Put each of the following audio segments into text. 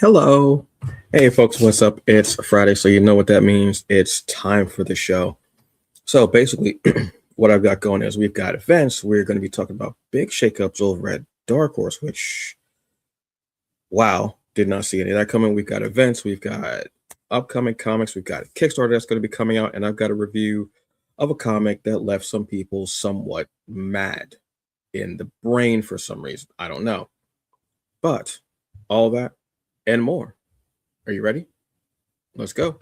Hello. Hey, folks, what's up? It's Friday, so you know what that means. It's time for the show. So, basically, what I've got going is we've got events. We're going to be talking about big shakeups over at Dark Horse, which, wow, did not see any of that coming. We've got events, we've got upcoming comics, we've got a Kickstarter that's going to be coming out, and I've got a review of a comic that left some people somewhat mad in the brain for some reason. I don't know. But all that and more. Are you ready? Let's go.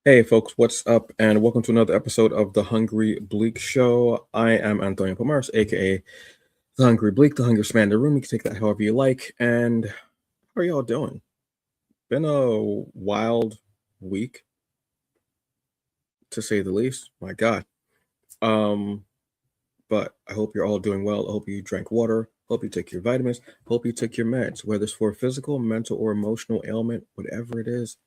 Hey folks, what's up? And welcome to another episode of the Hungry Bleak Show. I am Antonio Pomares, aka the Hungry Bleak, the Hungriest man in the room. You can take that however you like. And how are y'all doing? Been a wild week, to say the least. My God. But I hope you're all doing well. I hope you drank water. Hope you take your vitamins. Hope you took your meds, whether it's for physical, mental, or emotional ailment, whatever it is.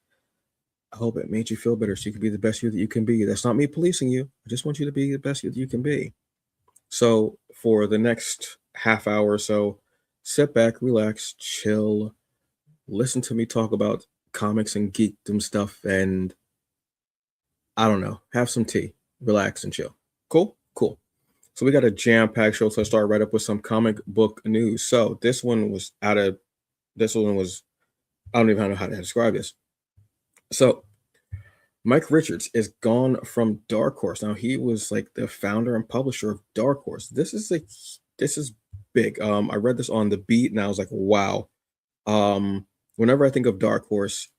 I hope it made you feel better so you can be the best you that you can be. That's not me policing you. I just want you to be the best you that you can be. So for the next half hour or so, sit back, relax, chill, listen to me talk about comics and geekdom stuff, and I don't know, have some tea, relax and chill. Cool? Cool. So we got a jam-packed show, so let's start right up with some comic book news. So this one was I don't even know how to describe this. So Mike Richards is gone from Dark Horse. Now he was like the founder and publisher of Dark Horse. This is big. I read this on the beat and I was like, wow. Whenever I think of Dark Horse,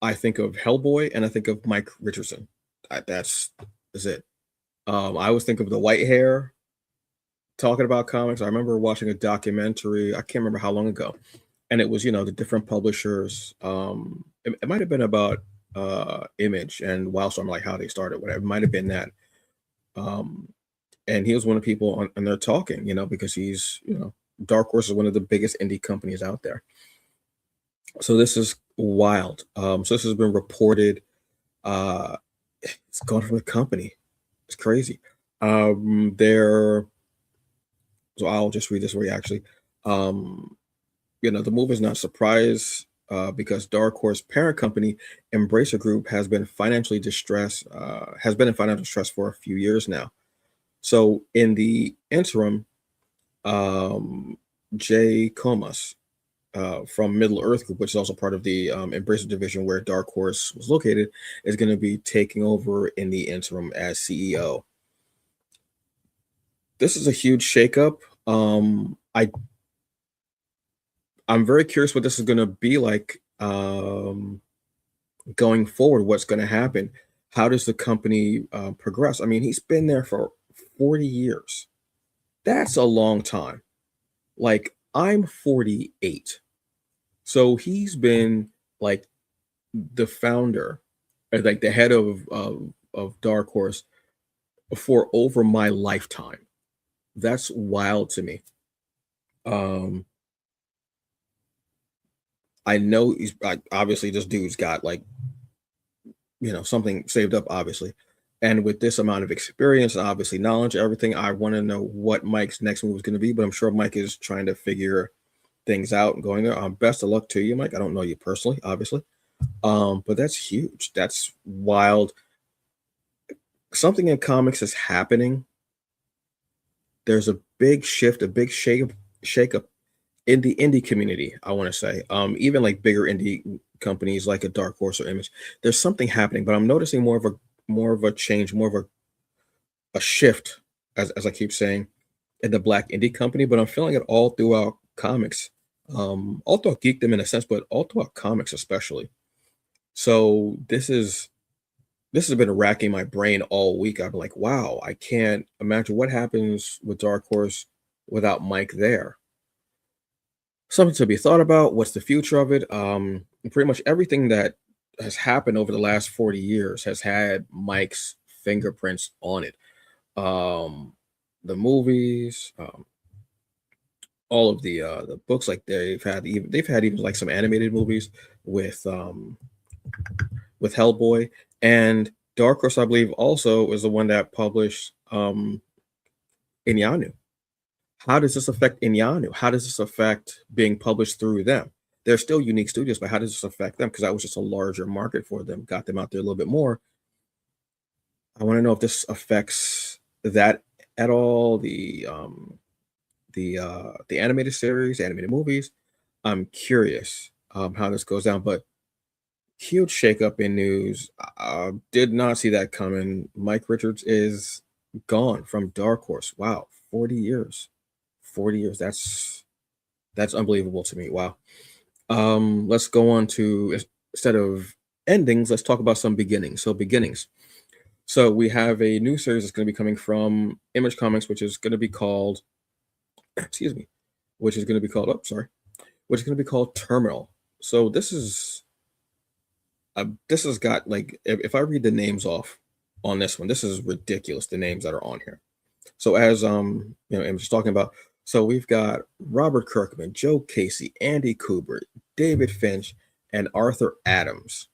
I think of Hellboy and I think of Mike Richardson. That's it. I always think of the white hair talking about comics. I remember watching a documentary, I can't remember how long ago, and it was, the different publishers. It might have been about Image and Wildstorm, like how they started, whatever. It might have been that. And he was one of the people and they're talking, because he's, Dark Horse is one of the biggest indie companies out there. So this is wild. So this has been reported. It's gone from the company. It's crazy. They're So I'll just read this for you actually. The move is not a surprise because Dark Horse parent company Embracer Group has been in financial distress for a few years now. So in the interim, Jay Comas from Middle Earth Group, which is also part of the Embracer division where Dark Horse was located, is going to be taking over in the interim as CEO. This is a huge shakeup. I'm very curious what this is going to be like going forward. What's going to happen? How does the company progress? I mean, he's been there for 40 years. That's a long time. Like, I'm 48. So he's been like the founder, or like the head of Dark Horse for over my lifetime. That's wild to me. I know he's obviously this dude's got like, something saved up, obviously. And with this amount of experience and obviously knowledge, everything, I want to know what Mike's next move is going to be. But I'm sure Mike is trying to figure things out and going there. Best of luck to you, Mike. I don't know you personally, obviously. But that's huge. That's wild. Something in comics is happening. There's a big shift, a big shake-up in the indie community, I want to say. Even like bigger indie companies like a Dark Horse or Image, there's something happening, but I'm noticing more of a change, more of a shift, as I keep saying, in the Black indie company. But I'm feeling it all throughout comics, all throughout geekdom in a sense, but all throughout comics especially. So this has been racking my brain all week. I'm like, wow, I can't imagine what happens with Dark Horse without Mike there. something to be thought about. What's the future of it? Pretty much everything that has happened over the last 40 years has had Mike's fingerprints on it. Um, the movies, all of the books, like they've had even like some animated movies with um with Hellboy, and Dark Horse, I believe, also is the one that published Inyanu. How does this affect Inyanu? How does this affect being published through them? They're still unique studios, but how does this affect them? Because that was just a larger market for them, got them out there a little bit more. I want to know if this affects that at all. The animated series, animated movies. I'm curious how this goes down, but huge shakeup in news. Did not see that coming. Mike Richards is gone from Dark Horse. Wow, 40 years. 40 years. That's unbelievable to me. Wow. Let's go on to, instead of endings, let's talk about some beginnings. So beginnings. So we have a new series that's going to be coming from Image Comics, which is going to be called, excuse me, which is going to be called, oh, sorry, which is going to be called Terminal. So this has got, like, if I read the names off on this one, this is ridiculous, the names that are on here. So as I'm just talking about, so we've got Robert Kirkman, Joe Casey, Andy Kubert, David Finch, and Arthur Adams.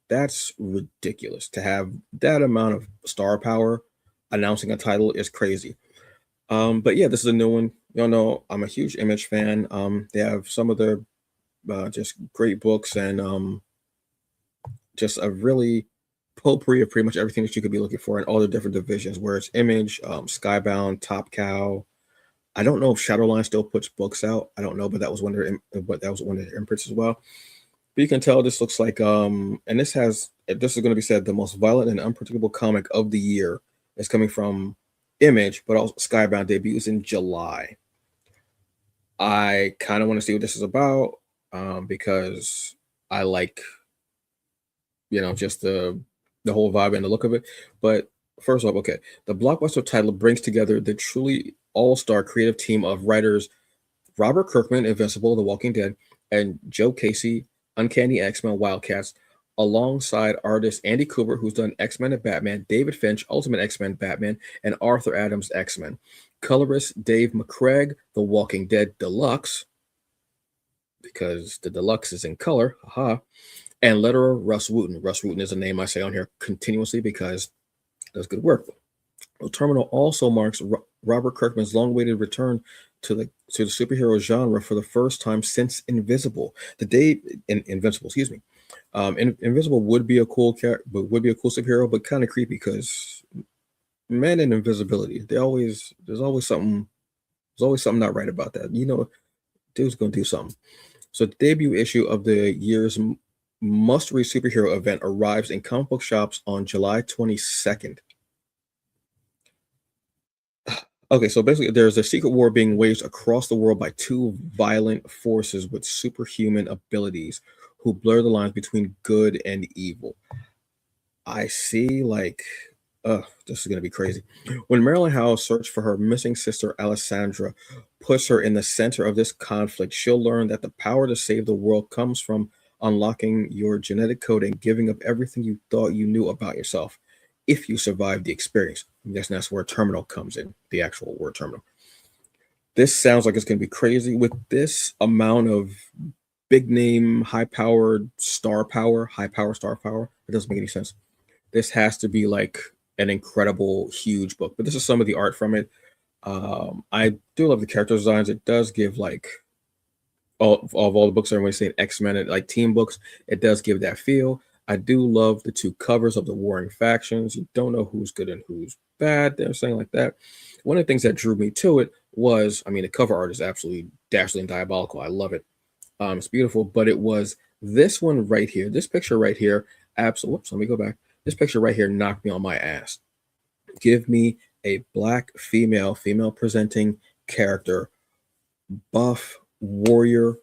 That's ridiculous. To have that amount of star power announcing a title is crazy. But yeah, this is a new one. Y'all know I'm a huge Image fan. They have some of their just great books, and just a really potpourri of pretty much everything that you could be looking for in all the different divisions, where it's Image, Skybound, Top Cow. I don't know if Shadowline still puts books out. I don't know, but that was one of their imprints as well. But you can tell this looks like and this is going to be said the most violent and unpredictable comic of the year is coming from Image, but also Skybound debuts in July. I kind of want to see what this is about, because I like, just the whole vibe and the look of it. But first off, okay, the blockbuster title brings together the truly all-star creative team of writers Robert Kirkman, Invincible, The Walking Dead, and Joe Casey, Uncanny X-Men, Wildcats, alongside artist Andy Kubert, who's done X-Men and Batman, David Finch, Ultimate X-Men, Batman, and Arthur Adams, X-Men. Colorist Dave McCraig, The Walking Dead Deluxe, because the deluxe is in color, haha, and letterer Russ Wooten. Russ Wooten is a name I say on here continuously because it does good work. Well, Terminal also marks Robert Kirkman's long-awaited return to the superhero genre for the first time since Invisible. Invincible, excuse me. Invisible would be a cool character, but would be a cool superhero, but kind of creepy because man and invisibility. There's always something not right about that. Dude's gonna do something. So the debut issue of the year's must-read superhero event arrives in comic book shops on July 22nd. Okay, so basically, there's a secret war being waged across the world by two violent forces with superhuman abilities who blur the lines between good and evil. I see, like, this is going to be crazy. When Marilyn Howell's search for her missing sister, Alessandra, puts her in the center of this conflict, she'll learn that the power to save the world comes from unlocking your genetic code and giving up everything you thought you knew about yourself if you survive the experience. I guess that's where terminal comes in, the actual word terminal. This sounds like it's going to be crazy. With this amount of big name, high powered star power, high power star power, it doesn't make any sense. This has to be like an incredible, huge book. But this is some of the art from it. I do love the character designs. It does give, like, all the books are when saying X-Men and like team books, it does give that feel. I do love the two covers of the warring factions. You don't know who's good and who's bad. They're saying like that. One of the things that drew me to it was, I mean, the cover art is absolutely dazzling, diabolical. I love it. It's beautiful, but it was this one right here, this picture right here. Absolutely. Whoops, let me go back. This picture right here knocked me on my ass. Give me a black female presenting character, buff warrior,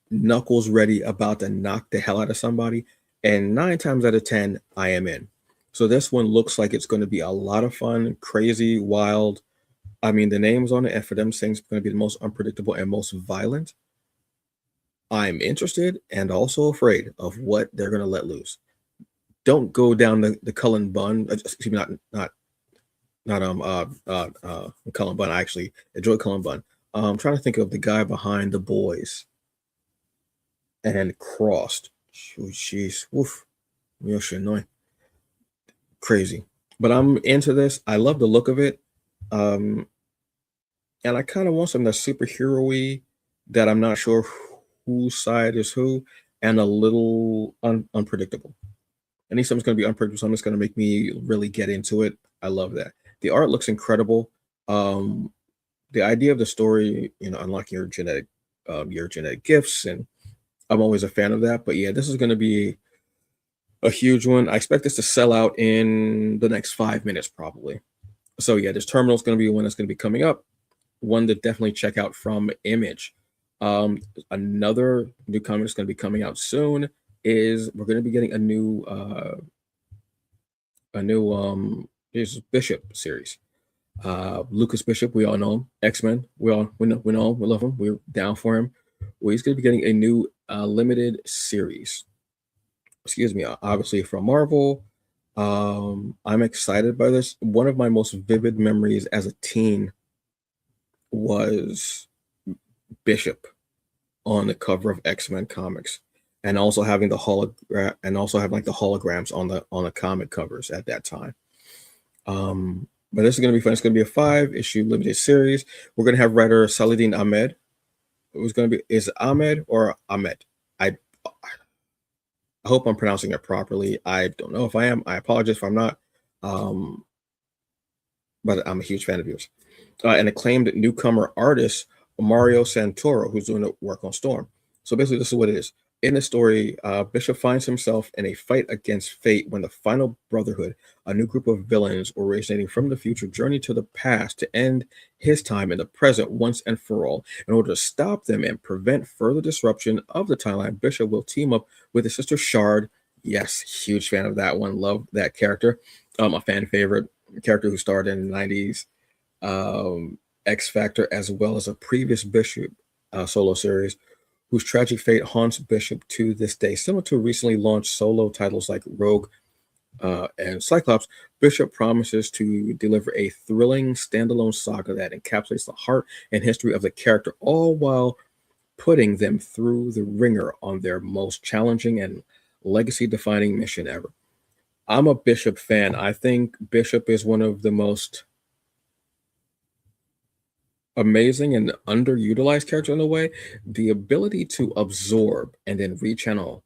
knuckles ready, about to knock the hell out of somebody, and 9 times out of 10 I am in. So this one looks like it's going to be a lot of fun, crazy, wild. I mean, the names on it, and for them saying it's going to be the most unpredictable and most violent, I'm interested and also afraid of what they're going to let loose. Don't go down the Cullen Bunn. Excuse me, not Cullen Bunn. I actually enjoy Cullen Bunn. I'm trying to think of the guy behind The Boys and Crossed. Oh, jeez, woof, real shit annoying, crazy. But I'm into this. I love the look of it, and I kind of want something that's superhero-y that I'm not sure whose side is who, and a little unpredictable. I need something's going to be unpredictable. Something's going to make me really get into it. I love that. The art looks incredible. Um, the idea of the story, unlocking your genetic gifts, and I'm always a fan of that. But yeah, this is going to be a huge one. I expect this to sell out in the next 5 minutes, probably. So yeah, this terminal is going to be one that's going to be coming up. One to definitely check out from Image. Another new comic that's going to be coming out soon is we're going to be getting a new there's Bishop series. Lucas Bishop, we all know him. X-Men, we know him, we love him. We're down for him. Well, he's going to be getting a new limited series. Excuse me, obviously from Marvel. I'm excited by this. One of my most vivid memories as a teen was Bishop on the cover of X-Men comics, and also having the like the holograms on the comic covers at that time. But this is going to be fun. It's going to be a 5-issue limited series. We're going to have writer Saladin Ahmed. Who's going to be, is it Ahmed or Ahmed? I hope I'm pronouncing it properly. I don't know if I am. I apologize if I'm not. But I'm a huge fan of yours. An acclaimed newcomer artist, Mario Santoro, who's doing the work on Storm. So basically, this is what it is. In the story, Bishop finds himself in a fight against fate when the final Brotherhood, a new group of villains originating from the future, journey to the past to end his time in the present once and for all. In order to stop them and prevent further disruption of the timeline, Bishop will team up with his sister Shard. Yes, huge fan of that one. Love that character. A fan favorite character who starred in the 90s X Factor, as well as a previous Bishop solo series, whose tragic fate haunts Bishop to this day. Similar to recently launched solo titles like Rogue and Cyclops, Bishop promises to deliver a thrilling standalone saga that encapsulates the heart and history of the character, all while putting them through the ringer on their most challenging and legacy-defining mission ever. I'm a Bishop fan. I think Bishop is one of the most amazing and underutilized character in a way. The ability to absorb and then rechannel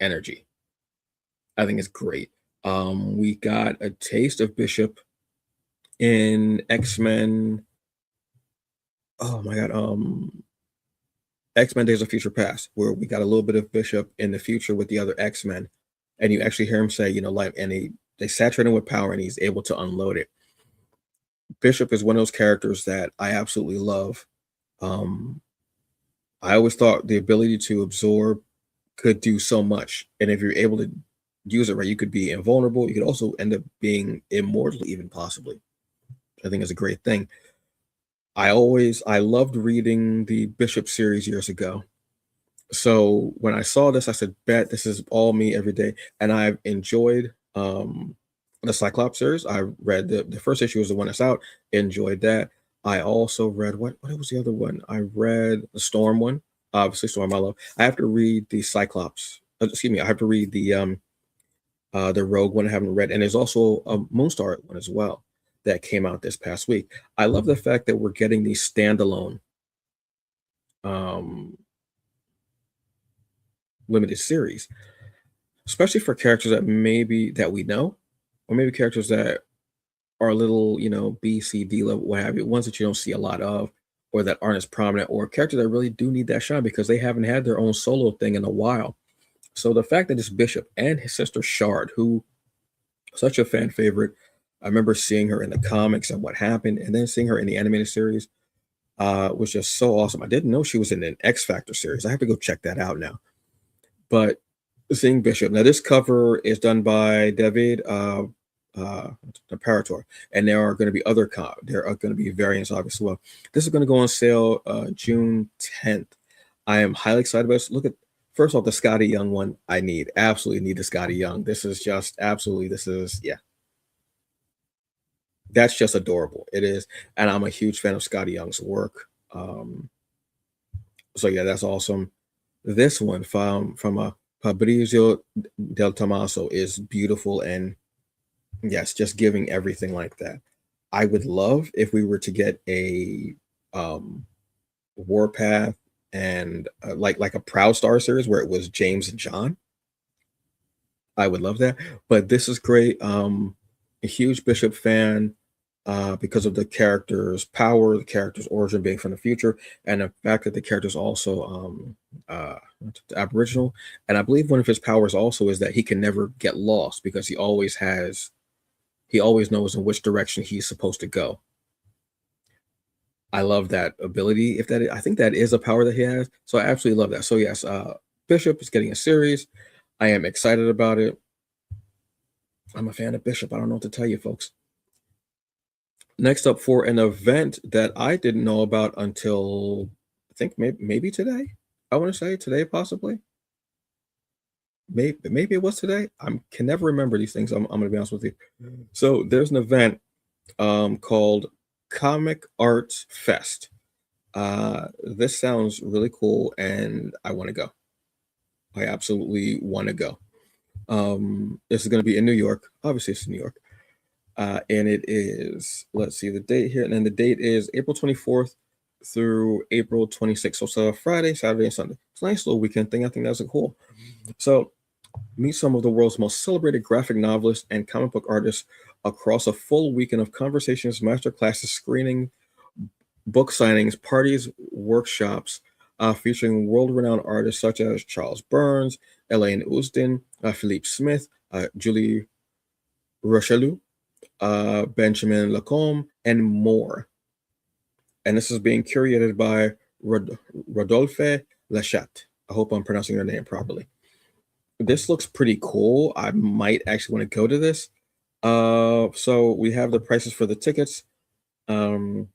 energy, I think is great. We got a taste of Bishop in X-Men. Oh my god, X-Men Days of Future Past, where we got a little bit of Bishop in the future with the other X-Men, and you actually hear him say, like, and they saturate him with power, and he's able to unload it. Bishop is one of those characters that I absolutely love. I always thought the ability to absorb could do so much, and if you're able to use it right, you could be invulnerable. You could also end up being immortal, even possibly. I think it's a great thing. I loved reading the Bishop series years ago. So when I saw this, I said, bet this is all me every day. And I've enjoyed the Cyclops series. I read the first issue was the one that's out, enjoyed that. I also read what was the other one? I read the Storm one. Obviously Storm I love. I have to read the Cyclops. Excuse me, I have to read the Rogue one I haven't read. And there's also a Moonstar one as well that came out this past week. I love the fact that we're getting these standalone limited series, especially for characters that we know, or maybe characters that are a little, B, C, D level, what have you, ones that you don't see a lot of, or that aren't as prominent, or characters that really do need that shine because they haven't had their own solo thing in a while. So the fact that it's Bishop and his sister Shard, who such a fan favorite, I remember seeing her in the comics and what happened, and then seeing her in the animated series was just so awesome. I didn't know she was in an X Factor series. I have to go check that out now. But seeing Bishop, now this cover is done by David Imperator, and there are going to be there are going to be variants obviously. Well, this is going to go on sale June 10th. I am highly excited about this. Look at first off the Scotty Young one. I need absolutely need the Scotty Young. This is just absolutely this is yeah, that's just adorable. It is, and I'm a huge fan of Scotty Young's work. So yeah, that's awesome. This one from a Fabrizio del Tomaso is beautiful and yes, just giving everything like that. I would love if we were to get a um Warpath and like a Proud Star series where it was James and John. I would love that. But this is great. A huge Bishop fan because of the character's power, the character's origin being from the future, and the fact that the character's also Aboriginal. And I believe one of his powers also is that he can never get lost because he always knows in which direction he's supposed to go. I love that ability. If that I think that is a power that he has. So I absolutely love that. So yes, Bishop is getting a series. I am excited about it. I'm a fan of Bishop. I don't know what to tell you, folks. Next up for an event that I didn't know about until I think maybe today. I want to say today, possibly. Maybe it was today. I can never remember these things. I'm going to be honest with you. So there's an event called Comic Arts Fest. This sounds really cool, and I want to go. I absolutely want to go. This is going to be in New York. Obviously, it's in New York. And it is, let's see the date here. And then the date is April 24th through April 26th. So it's a Friday, Saturday, and Sunday. It's a nice little weekend thing. I think that's cool. So meet some of the world's most celebrated graphic novelists and comic book artists across a full weekend of conversations, master classes, screening, book signings, parties, workshops, featuring world-renowned artists such as Charles Burns, Elaine Usdin, Philippe Smith, Julie Rochelu, Benjamin Lacombe, and more. And this is being curated by Rodolphe Lachat. I hope I'm pronouncing your name properly. This looks pretty cool. I might actually want to go to this. So we have the prices for the tickets. So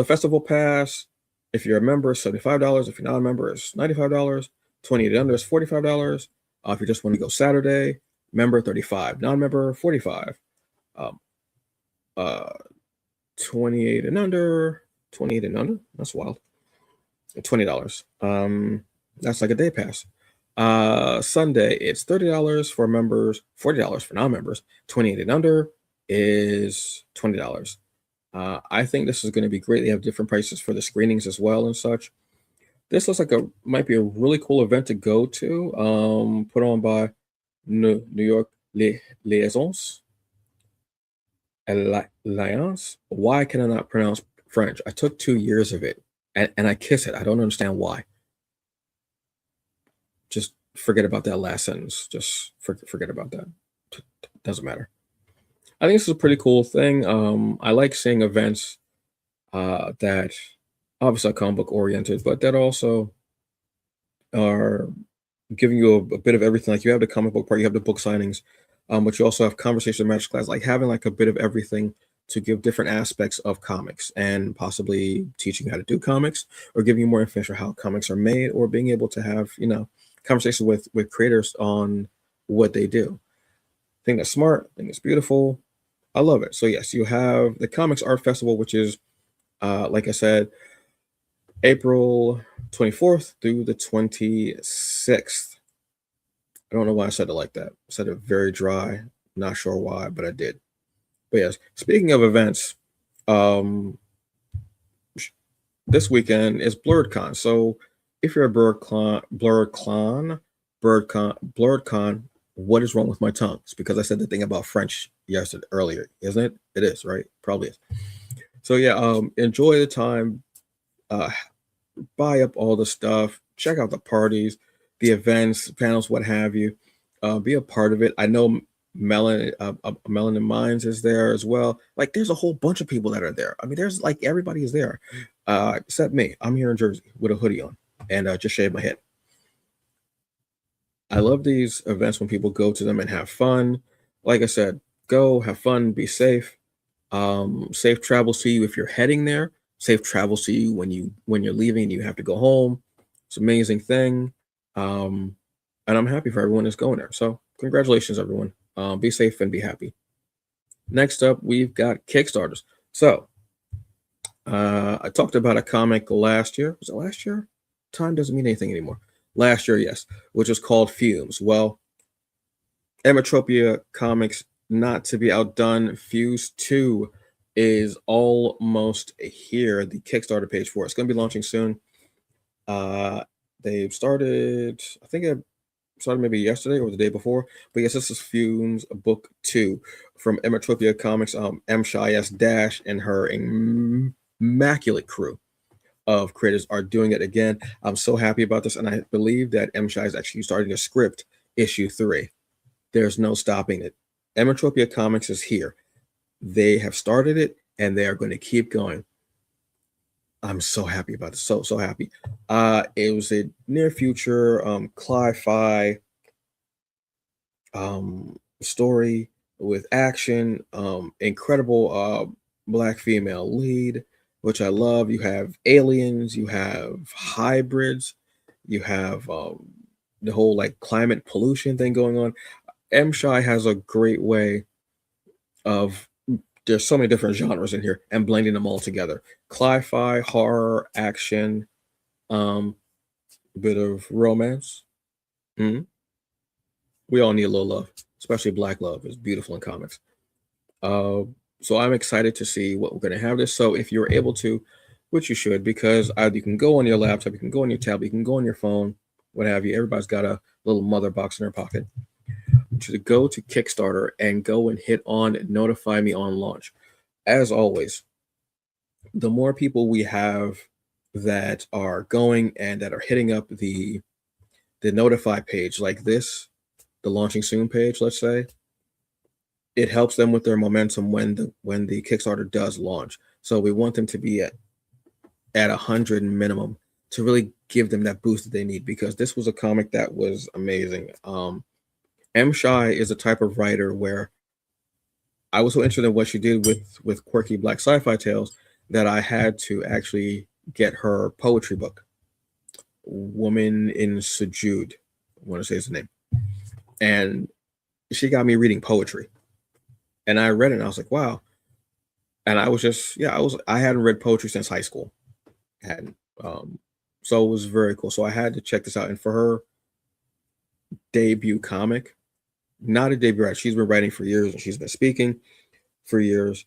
Festival Pass, if you're a member, $75. If you're not a member, it's $95. 28 and under is $45. If you just want to go Saturday, member 35, non-member 45. Um, uh, 28 and under, 28 and under. That's wild. $20. That's like a day pass. Sunday, it's $30 for members, $40 for non-members. 28 and under is $20. I think this is going to be great. They have different prices for the screenings as well and such. This looks like might be a really cool event to go to. Put on by New York Liaisons Alliance. Why can I not pronounce French? I took 2 years of it and I kiss it. I don't understand why. Just forget about that last sentence. Just forget about that. Doesn't matter. I think this is a pretty cool thing. I like seeing events that obviously are comic book oriented, but that also are giving you a bit of everything. Like you have the comic book part, you have the book signings, but you also have conversation match class, like having like a bit of everything to give different aspects of comics and possibly teaching you how to do comics or giving you more information on how comics are made or being able to have, conversation with creators on what they do. I think that's smart. I think it's beautiful. I love it. So yes, you have the Comics Art Festival, which is, like I said, April 24th through the 26th. I don't know why I said it like that. I said it very dry. Not sure why, but I did. But yes, speaking of events, this weekend is BlurredCon. So if you're a BlurredCon, what is wrong with my tongue? It's because I said the thing about French earlier, isn't it? It is, right? Probably is. So yeah, enjoy the time. Buy up all the stuff. Check out the parties, the events, panels, what have you. Be a part of it. I know Melanin Minds is there as well. Like, there's a whole bunch of people that are there. I mean, there's like everybody is there, except me. I'm here in Jersey with a hoodie on and just shaved my head. I love these events when people go to them and have fun. Like I said, go have fun, be safe. Safe travels to you if you're heading there. Safe travels to you when you're leaving and you have to go home. It's an amazing thing. Um, and I'm happy for everyone that's going there. So congratulations, everyone. Be safe and be happy. Next up, we've got Kickstarters. So I talked about a comic last year. Was it last year? Time doesn't mean anything anymore. Last year, yes, which was called Fumes. Well, Emetropia Comics, not to be outdone, Fuse 2 is almost here. The Kickstarter page for it's going to be launching soon. They've started, I think it started maybe yesterday or the day before. But yes, this is Fumes Book 2 from Emetropia Comics, M. Shy Dash and her immaculate crew of creators are doing it again. I'm so happy about this, and I believe that M. Shy is actually starting to script issue 3. There's no stopping it. Emetropia Comics is here. They have started it, and they are going to keep going. I'm so happy about this. So happy. It was a near future cli-fi story with action, incredible black female lead, which I love. You have aliens, you have hybrids, you have the whole like climate pollution thing going on. M. Shy has a great way of there's so many different genres in here and blending them all together. Cli-fi, horror, action, a bit of romance. Mhm. We all need a little love, especially black love is beautiful in comics. Uh, so I'm excited to see what we're going to have this. So if you're able to, which you should, because you can go on your laptop, you can go on your tablet, you can go on your phone, what have you. Everybody's got a little mother box in their pocket. To go to Kickstarter and go and hit on notify me on launch. As always, the more people we have that are going and that are hitting up the notify page like this, the launching soon page, let's say, it helps them with their momentum when the Kickstarter does launch. So we want them to be at 100 minimum to really give them that boost that they need, because this was a comic that was amazing. M. Shy is a type of writer where I was so interested in what she did with quirky black sci-fi tales that I had to actually get her poetry book, Woman in Sujud. I want to say his name. And she got me reading poetry. And I read it and I was like, wow. And I was just, I hadn't read poetry since high school. Hadn't. So it was very cool. So I had to check this out. And for her debut comic, not a debut writer, she's been writing for years and she's been speaking for years.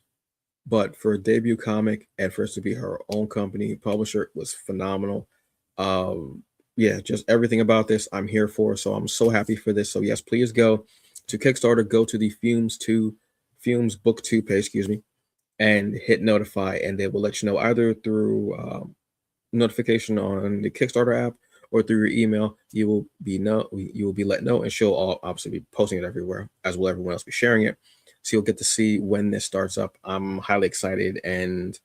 But for a debut comic and for us to be her own company publisher was phenomenal. Yeah, just everything about this I'm here for. So I'm so happy for this. So yes, please go to Kickstarter, go to the Fumes Book 2 page, excuse me, and hit notify, and they will let you know either through notification on the Kickstarter app or through your email. You will be let know, and she'll obviously be posting it everywhere, as will everyone else be sharing it. So you'll get to see when this starts up. I'm highly excited, and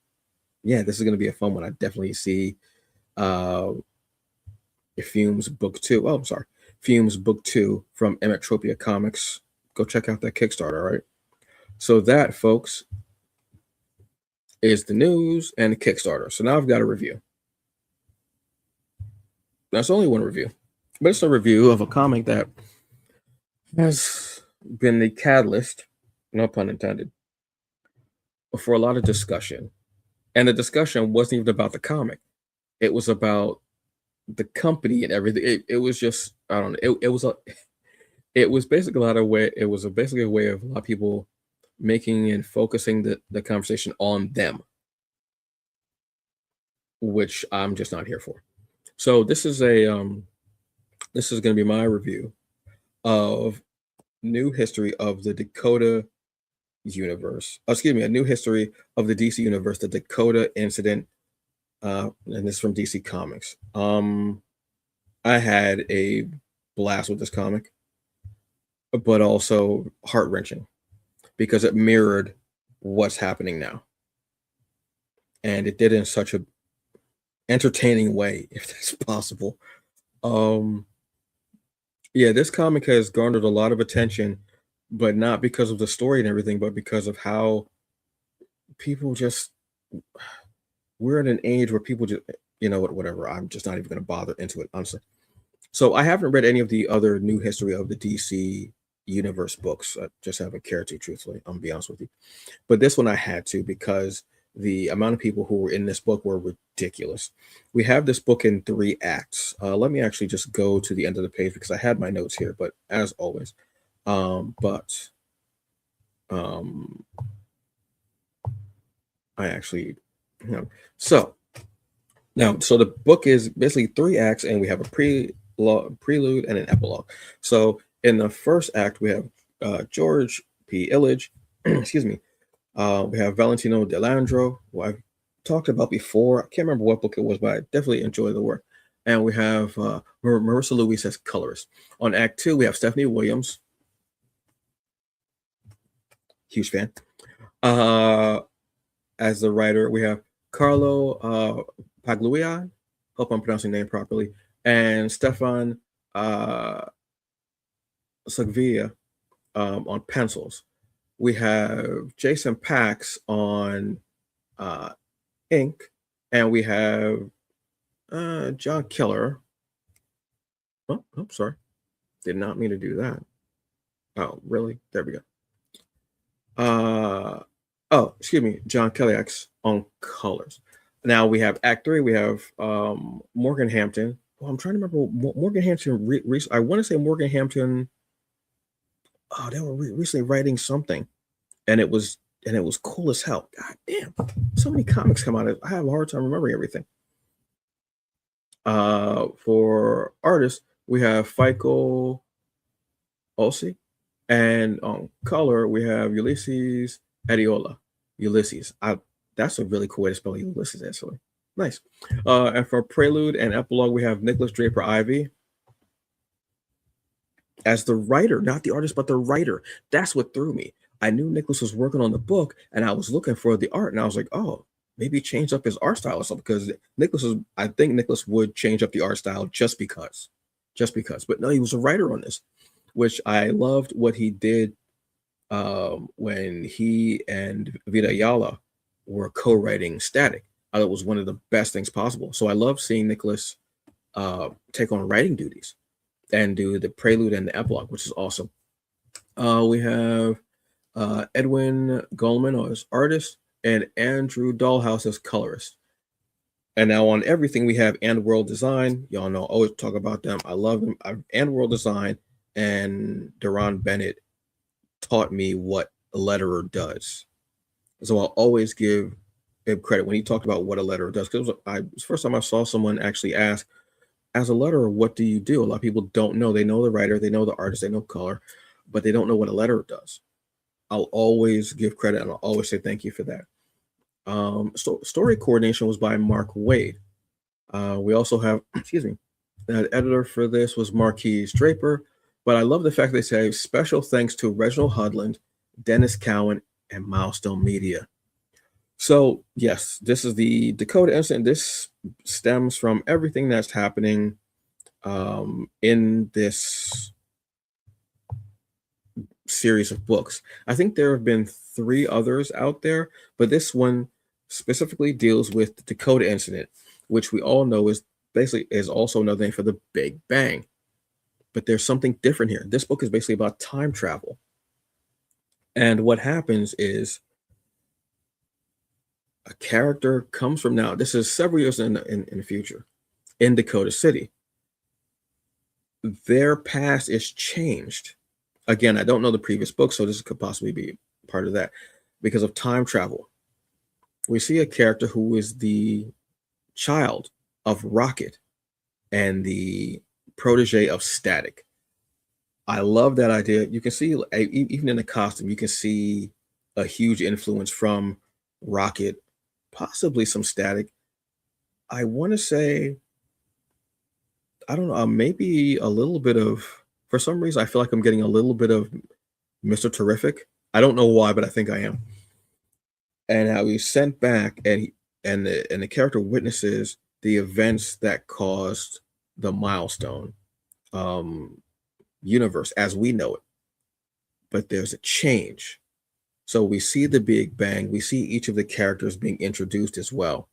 yeah, this is going to be a fun one. I definitely see Fumes Book 2. Oh, I'm sorry. Fumes Book 2 from Emetropia Comics. Go check out that Kickstarter, right? So that, folks, is the news and the Kickstarter. So now I've got a review. That's only one review, but it's a review of a comic that has been the catalyst, no pun intended, for a lot of discussion. And the discussion wasn't even about the comic. It was about the company and everything. It was just, I don't know. It was basically basically a way of a lot of people making and focusing the conversation on them, which I'm just not here for. So this is going to be my review of new history of the Dakota universe. Excuse me, a new history of the DC universe, the Dakota incident, and this is from DC Comics. I had a blast with this comic, but also heart wrenching because it mirrored what's happening now, and it did it in such a entertaining way, if that's possible. Yeah, this comic has garnered a lot of attention, but not because of the story and everything, but because of how people just we're in an age where people just you know what, whatever. I'm just not even going to bother into it, honestly. So I haven't read any of the other new history of the DC universe books. I just haven't cared to, truthfully. I'm gonna be honest with you. But this one I had to because the amount of people who were in this book were ridiculous. We have this book in 3 acts. Let me actually just go to the end of the page because I had my notes here, but as always, but um, I actually, you know, so now, so the book is basically 3 acts, and we have a prelude and an epilogue. So in the first act, we have George P. Illich, excuse me. We have Valentino Delandro, who I've talked about before. I can't remember what book it was, but I definitely enjoy the work. And we have Marissa Louise as colorist. On Act 2, we have Stephanie Williams, huge fan. As the writer, we have Carlo Paglia, hope I'm pronouncing the name properly, and Stefan Sagvia on pencils. We have Jason Pax on ink, and we have John Keller. Oh, I'm sorry. Did not mean to do that. Oh, really? There we go. Oh, excuse me, John Kellyx on colors. Now we have Act 3. We have Morgan Hampton. Well, I'm trying to remember Morgan Hampton. I want to say Morgan Hampton. Oh, they were recently writing something, and it was cool as hell. God damn, so many comics come out. I have a hard time remembering everything. For artists, we have Fico Olsi, and on color we have Ulysses Adiola. Ulysses. That's a really cool way to spell Ulysses, actually. Nice. And for prelude and epilogue, we have Nicholas Draper Ivy as the writer, not the artist, but the writer. That's what threw me. I knew Nicholas was working on the book, and I was looking for the art, and I was like, oh, maybe change up his art style or something, because I think Nicholas would change up the art style just because. But no, he was a writer on this, which I loved what he did when he and Vida Ayala were co-writing Static. I thought it was one of the best things possible. So I love seeing Nicholas take on writing duties and do the prelude and the epilogue, which is awesome. We have Edwin Goldman as artist and Andrew Dollhouse as colorist. And now on everything, we have And World Design. Y'all know I always talk about them. I love them. And World Design and Deron Bennett taught me what a letterer does. So I'll always give him credit when he talked about what a letterer does. Because it was the first time I saw someone actually ask, as a letterer, what do you do? A lot of people don't know. They know the writer, they know the artist, they know color, but they don't know what a letterer does. I'll always give credit, and I'll always say thank you for that. Story coordination was by Mark Wade. We also have, excuse me, the editor for this was Marquise Draper. But I love the fact they say special thanks to Reginald Hudland, Dennis Cowan, and Milestone Media. So yes, this is the Dakota incident. This stems from everything that's happening in this series of books. I think there have been 3 others out there, but this one specifically deals with the Dakota incident, which we all know is also another name for the Big Bang. But there's something different here. This book is basically about time travel. And what happens is a character comes from now. This is several years in the future in Dakota City. Their past is changed. Again, I don't know the previous book, so this could possibly be part of that because of time travel. We see a character who is the child of Rocket and the protege of Static. I love that idea. You can see, even in the costume, you can see a huge influence from Rocket, possibly some Static. I want to say, I don't know, maybe a little bit of, for some reason, I feel like I'm getting a little bit of Mr. Terrific. I don't know why, but I think I am. And how he's sent back, and the character witnesses the events that caused the Milestone universe as we know it. But there's a change. So we see the Big Bang. We see each of the characters being introduced as well.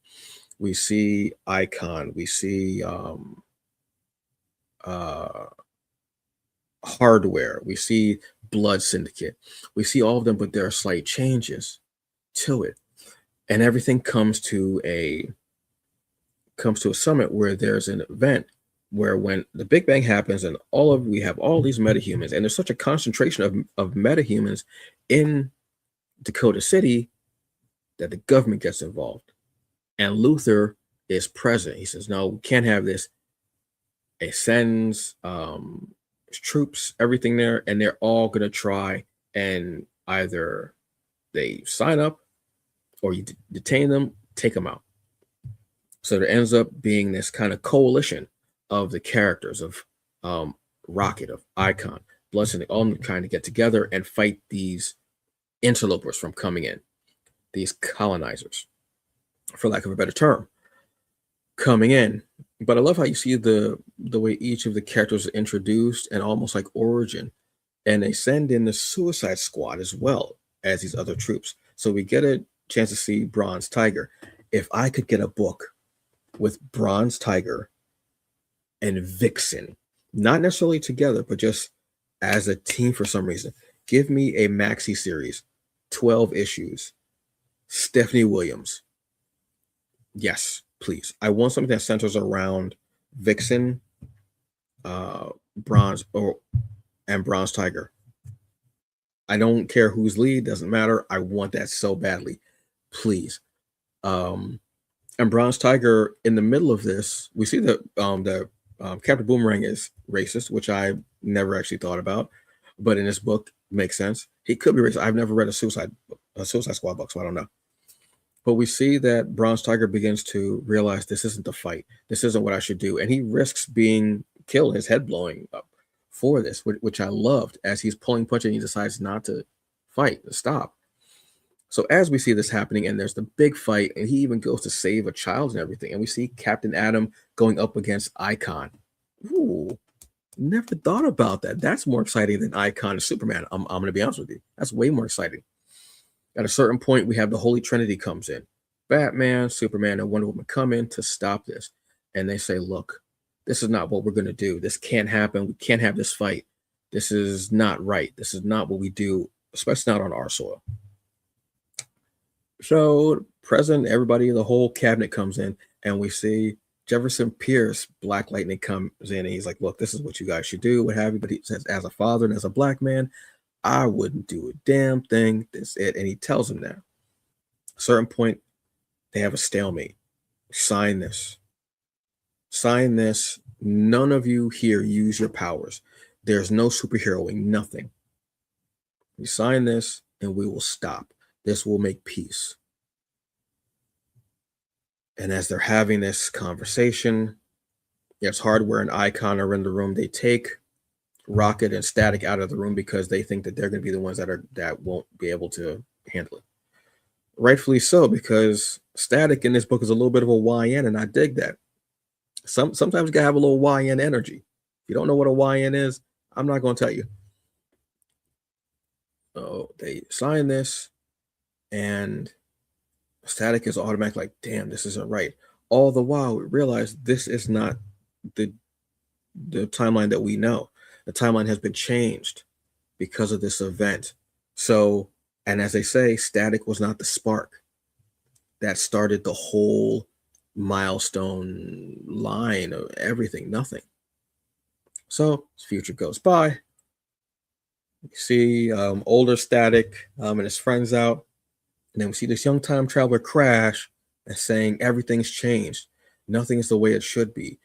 We see Icon. We see uh, Hardware. We see Blood Syndicate. We see all of them, but there are slight changes to it, and everything comes to a summit where there's an event where when the Big Bang happens and we have all these metahumans, and there's such a concentration of metahumans in Dakota City that the government gets involved. And Luther is present. He says, no, we can't have this. It sends troops, everything there, and they're all going to try and either they sign up or you detain them, take them out. So there ends up being this kind of coalition of the characters of Rocket, of Icon, Bloodstone, all kind of get together and fight these interlopers from coming in, these colonizers, for lack of a better term, coming in. But I love how you see the way each of the characters are introduced and almost like origin, and they send in the Suicide Squad as well as these other troops. So we get a chance to see Bronze Tiger. If I could get a book with Bronze Tiger and Vixen, not necessarily together, but just as a team for some reason, give me a maxi series, 12 issues, Stephanie Williams. Yes, please. I want something that centers around Vixen, Bronze Tiger. I don't care who's lead, doesn't matter. I want that so badly. Please. And Bronze Tiger, in the middle of this, we see that Captain Boomerang is racist, which I never actually thought about, but in this book makes sense. He could be racist. I've never read a Suicide Squad book, so I don't know. But we see that Bronze Tiger begins to realize this isn't the fight. This isn't what I should do, and he risks being killed, his head blowing up for this, which I loved. As he's pulling punch and he decides not to fight, to stop. So as we see this happening, and there's the big fight, and he even goes to save a child and everything, and we see Captain Atom going up against Icon. Ooh, never thought about that. That's more exciting than Icon and Superman. I'm going to be honest with you. That's way more exciting. At a certain point, we have the Holy Trinity comes in. Batman, Superman, and Wonder Woman come in to stop this. And they say, look, this is not what we're going to do. This can't happen. We can't have this fight. This is not right. This is not what we do, especially not on our soil. So President, everybody, the whole cabinet comes in, and we see Jefferson Pierce, Black Lightning, comes in, and he's like, look, this is what you guys should do, what have you. But he says, as a father and as a black man, I wouldn't do a damn thing. That's it. And he tells him that. At a certain point, they have a stalemate. Sign this. Sign this. None of you here use your powers. There's no superheroing, nothing. You sign this, and we will stop. This will make peace. And as they're having this conversation, yes, Hardware and Icon are in the room. They take Rocket and Static out of the room because they think that they're going to be the ones that won't be able to handle it. Rightfully so, because Static in this book is a little bit of a YN, and I dig that. Sometimes you gotta have a little YN energy. If you don't know what a YN is, I'm not going to tell you. So they sign this, and Static is automatic, like, damn, this isn't right. All the while, we realize this is not the timeline that we know. The timeline has been changed because of this event. So, and as they say, Static was not the spark that started the whole Milestone line of everything, nothing. So, as future goes by, you see older Static and his friends out. And then we see this young time traveler crash and saying everything's changed. Nothing is the way it should be.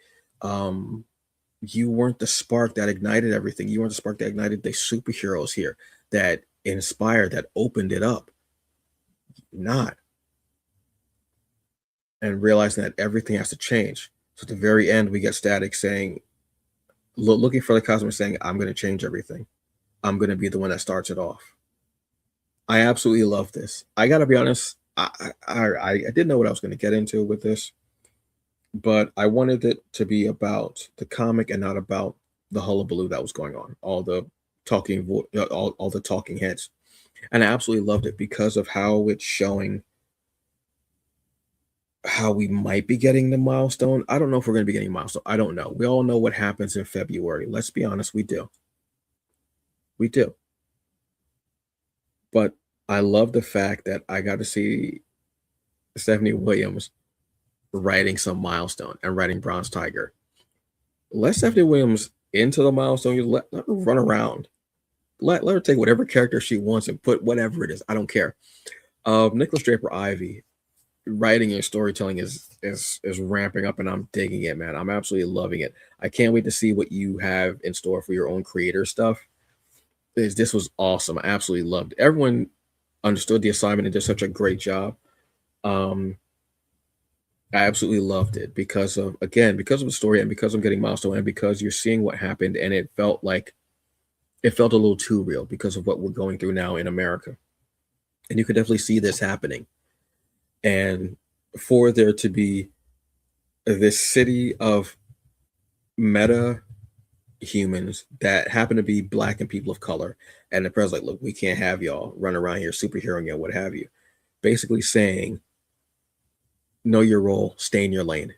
You weren't the spark that ignited everything. You weren't the spark that ignited the superheroes here, that inspired, that opened it up. Not. And realizing that everything has to change. So at the very end, we get Static saying, looking for the cosmos, saying, I'm going to change everything. I'm going to be the one that starts it off. I absolutely love this. I got to be honest, I didn't know what I was going to get into with this, but I wanted it to be about the comic and not about the hullabaloo that was going on, all the talking heads. And I absolutely loved it because of how it's showing how we might be getting the Milestone. I don't know if we're going to be getting Milestone. I don't know. We all know what happens in February. Let's be honest, we do. We do. But I love the fact that I got to see Stephanie Williams writing some Milestone and writing Bronze Tiger. Let Stephanie Williams into the Milestone. Let her run around. Let her take whatever character she wants and put whatever it is. I don't care. Nicholas Draper Ivy writing and storytelling is ramping up, and I'm digging it, man. I'm absolutely loving it. I can't wait to see what you have in store for your own creator stuff. This was awesome. I absolutely loved it. Everyone understood the assignment and did such a great job. Um, I absolutely loved it because of, again, because of the story and because I'm getting Milestone and because you're seeing what happened, and it felt a little too real because of what we're going through now in America. And you could definitely see this happening. And for there to be this city of meta humans that happen to be black and people of color, and the president's like, look, we can't have y'all run around here superheroing and what have you. Basically saying, know your role, stay in your lane.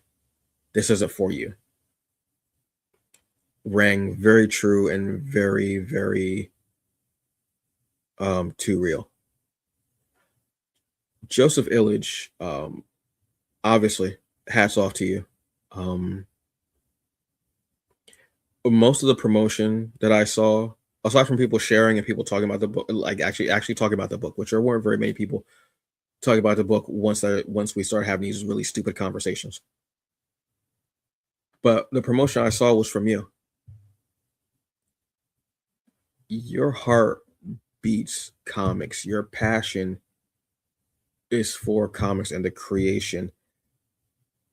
This isn't for you. Rang very true and very, very too real. Joseph Illidge, obviously, hats off to you. Most of the promotion that I saw, aside from people sharing and people talking about the book, like actually talking about the book, which there weren't very many people talking about the book once we started having these really stupid conversations. But the promotion I saw was from you. Your heart beats comics. Your passion is for comics and the creation.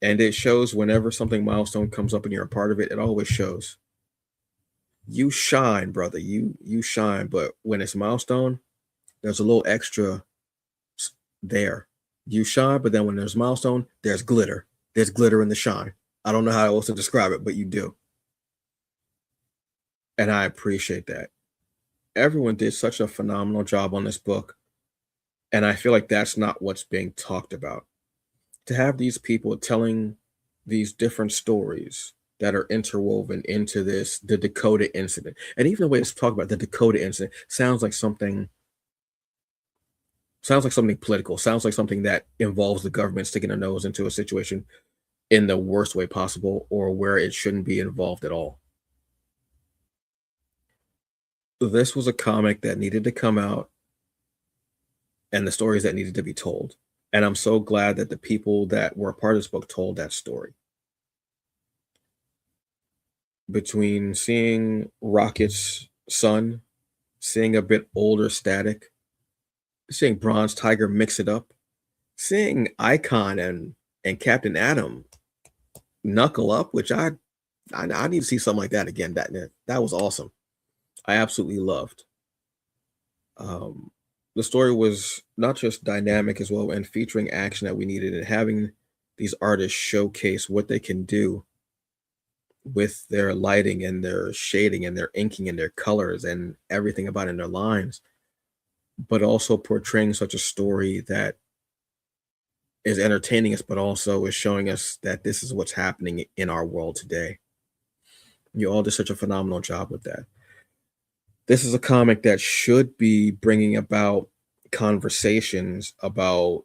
And it shows whenever something Milestone comes up and you're a part of it, it always shows. You shine, brother. You shine. But when it's Milestone, there's a little extra there. You shine, but then when there's Milestone, there's glitter. There's glitter in the shine. I don't know how else to describe it, but you do. And I appreciate that. Everyone did such a phenomenal job on this book. And I feel like that's not what's being talked about. To have these people telling these different stories that are interwoven into the Dakota incident. And even the way it's talked about the Dakota incident sounds like something political, sounds like something that involves the government sticking their nose into a situation in the worst way possible or where it shouldn't be involved at all. This was a comic that needed to come out and the stories that needed to be told. And I'm so glad that the people that were a part of this book told that story. Between seeing Rocket's son, seeing a bit older Static, seeing Bronze Tiger mix it up, seeing Icon and Captain Atom knuckle up, which I need to see something like that again. That was awesome. I absolutely loved. Um, the story was not just dynamic as well and featuring action that we needed and having these artists showcase what they can do with their lighting and their shading and their inking and their colors and everything about in their lines, but also portraying such a story that is entertaining us, but also is showing us that this is what's happening in our world today. You all did such a phenomenal job with that. This is a comic that should be bringing about conversations about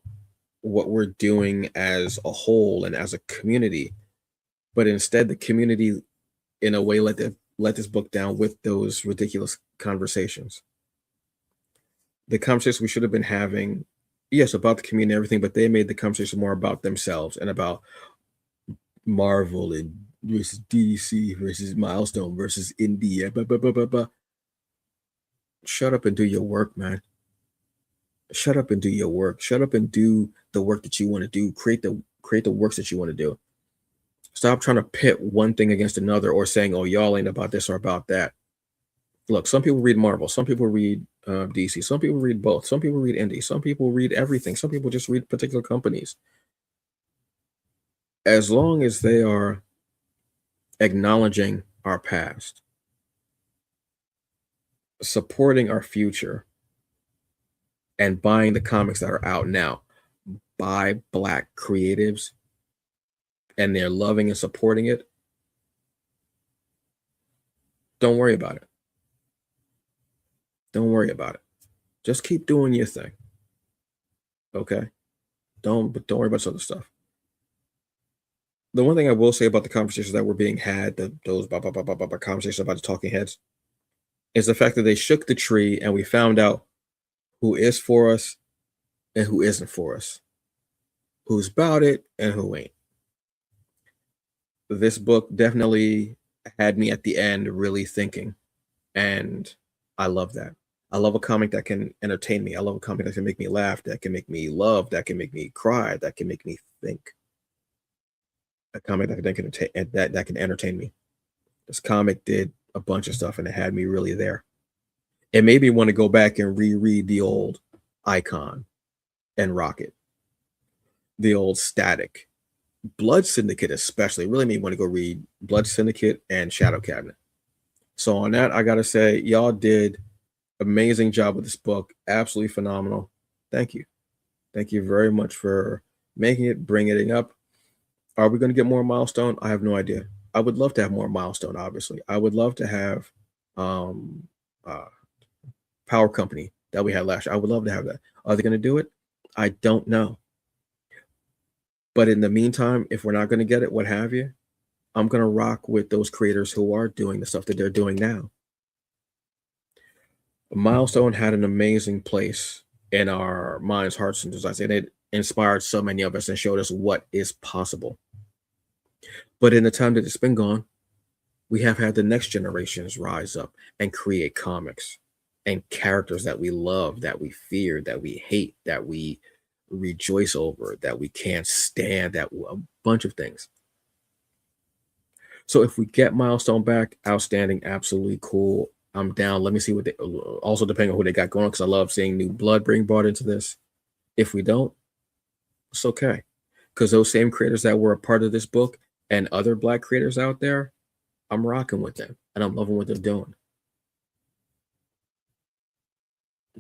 what we're doing as a whole and as a community. But instead, the community, in a way, let this book down with those ridiculous conversations. The conversation we should have been having, yes, about the community and everything, but they made the conversation more about themselves and about Marvel and versus DC versus Milestone versus India. Blah, blah, blah, blah, blah. Shut up and do your work, man. Shut up and do your work. Shut up and do the work that you want to do. Create the works that you want to do. Stop trying to pit one thing against another or saying, oh, y'all ain't about this or about that. Look, some people read Marvel, some people read DC, some people read both, some people read indie, some people read everything, some people just read particular companies. As long as they are acknowledging our past, supporting our future, and buying the comics that are out now, by Black creatives and they're loving and supporting it, don't worry about it. Don't worry about it. Just keep doing your thing. Okay? Don't worry about this other stuff. The one thing I will say about the conversations that were being had, those conversations about the talking heads, is the fact that they shook the tree and we found out who is for us and who isn't for us, who's about it and who ain't. This book definitely had me at the end really thinking, and I love that. I love a comic that can entertain me. I love a comic that can make me laugh, that can make me love, that can make me cry, that can make me think. A comic that can entertain me. This comic did a bunch of stuff, and it had me really there. It made me want to go back and reread the old Icon and Rocket, the old Static, Blood Syndicate, especially. It really made me want to go read Blood Syndicate and Shadow Cabinet. So on that, I gotta say, y'all did amazing job with this book. Absolutely phenomenal. Thank you. Thank you very much for making it, bringing it up. Are we going to get more Milestone? I have no idea. I would love to have more Milestone, obviously. I would love to have um, uh, Power Company that we had last year. I would love to have that. Are they going to do it? I don't know. But in the meantime, if we're not going to get it, what have you, I'm going to rock with those creators who are doing the stuff that they're doing now. Milestone had an amazing place in our minds, hearts, and desires, and it inspired so many of us and showed us what is possible. But in the time that it's been gone, we have had the next generations rise up and create comics and characters that we love, that we fear, that we hate, that we rejoice over, that we can't stand, that a bunch of things. So if we get Milestone back, outstanding, absolutely cool. I'm down. Let me see what they also depending on who they got going, because I love seeing new blood being brought into this. If we don't, it's okay. Because those same creators that were a part of this book and other Black creators out there, I'm rocking with them and I'm loving what they're doing.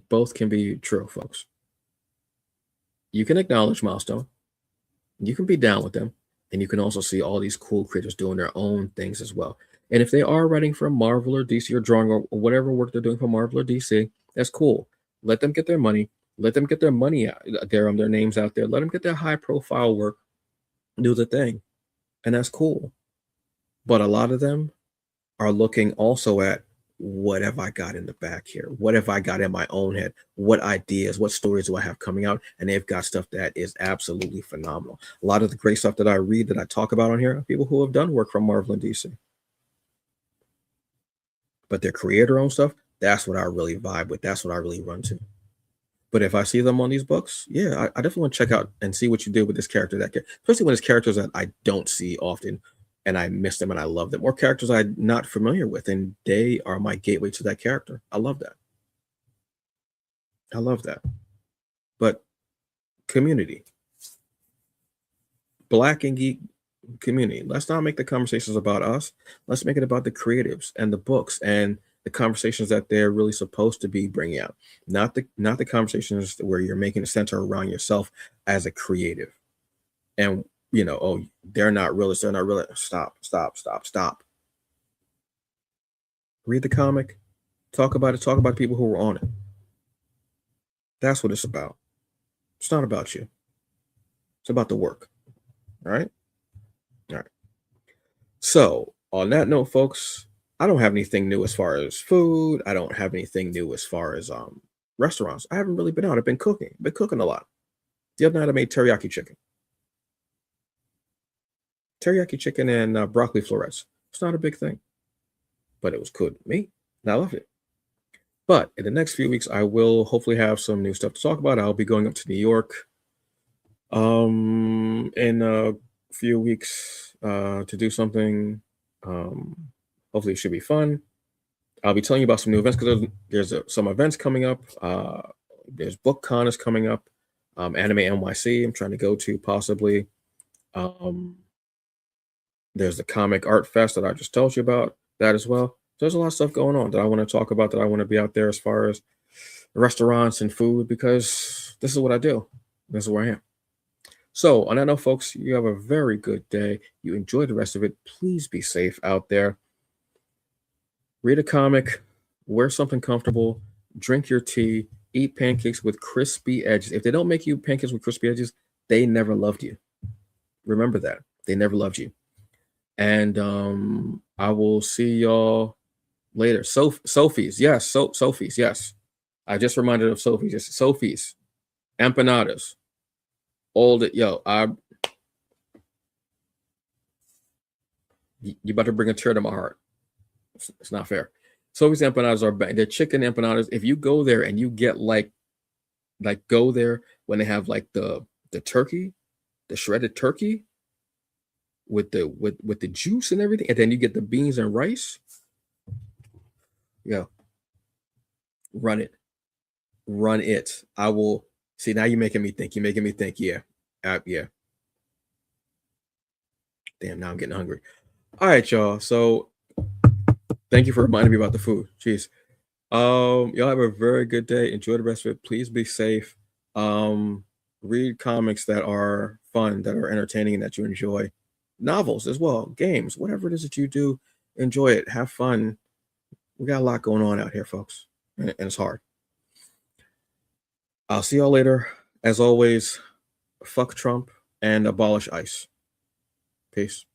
Both can be true, folks. You can acknowledge Milestone, you can be down with them, and you can also see all these cool creators doing their own things as well. And if they are writing for Marvel or DC or drawing or whatever work they're doing for Marvel or DC, that's cool. Let them get their money. Let them get their money out there, their names out there. Let them get their high profile work, do the thing. And that's cool. But a lot of them are looking also at, what have I got in the back here? What have I got in my own head? What ideas, what stories do I have coming out? And they've got stuff that is absolutely phenomenal. A lot of the great stuff that I read, that I talk about on here, are people who have done work from Marvel and DC. But their creator-owned stuff, that's what I really vibe with. That's what I really run to. But if I see them on these books, yeah, I definitely want to check out and see what you did with this character, especially when it's characters that I don't see often and I miss them and I love them, or characters I'm not familiar with, and they are my gateway to that character. I love that. I love that. But community, Black and geek community, let's not make the conversations about us. Let's make it about the creatives and the books and the conversations that they're really supposed to be bringing out, not the conversations where you're making a center around yourself as a creative. And oh, they're not realists, they're not real. Stop. Read the comic, talk about it, talk about people who were on it. That's what it's about. It's not about you. It's about the work. All right. So on that note, folks, I don't have anything new as far as food. I don't have anything new as far as restaurants. I haven't really been out. I've been cooking. Been cooking a lot. The other night I made teriyaki chicken. Teriyaki chicken and broccoli florets. It's not a big thing, but it was good to me, and I loved it. But in the next few weeks, I will hopefully have some new stuff to talk about. I'll be going up to New York in a few weeks to do something. Hopefully it should be fun. I'll be telling you about some new events, because there's some events coming up. There's BookCon is coming up. Anime NYC I'm trying to go to possibly. There's the Comic Art Fest that I just told you about, that as well. So there's a lot of stuff going on that I want to talk about, that I want to be out there as far as restaurants and food, because this is what I do. This is where I am. So on that note, folks, you have a very good day. You enjoy the rest of it. Please be safe out there. Read a comic, wear something comfortable, drink your tea, eat pancakes with crispy edges. If they don't make you pancakes with crispy edges, they never loved you. Remember that. They never loved you. And I will see y'all later. Sophie's, yes. Sophie's, yes. I just reminded of Sophie's. Yes, Sophie's, empanadas. All that, yo. You about to bring a tear to my heart. It's not fair. Sophie's empanadas are bad. They're chicken empanadas. If you go there and you get like go there when they have like the turkey, the shredded turkey with the juice and everything, and then you get the beans and rice. Yeah, run it, run it. I will see. Now you're making me think. You're making me think. Yeah, yeah. Damn. Now I'm getting hungry. All right, y'all. So thank you for reminding me about the food. Jeez. Y'all have a very good day. Enjoy the rest of it. Please be safe. Read comics that are fun, that are entertaining, and that you enjoy. Novels as well, games, whatever it is that you do, enjoy it. Have fun. We got a lot going on out here, folks, and it's hard. I'll see y'all later. As always, fuck Trump and abolish ICE. Peace.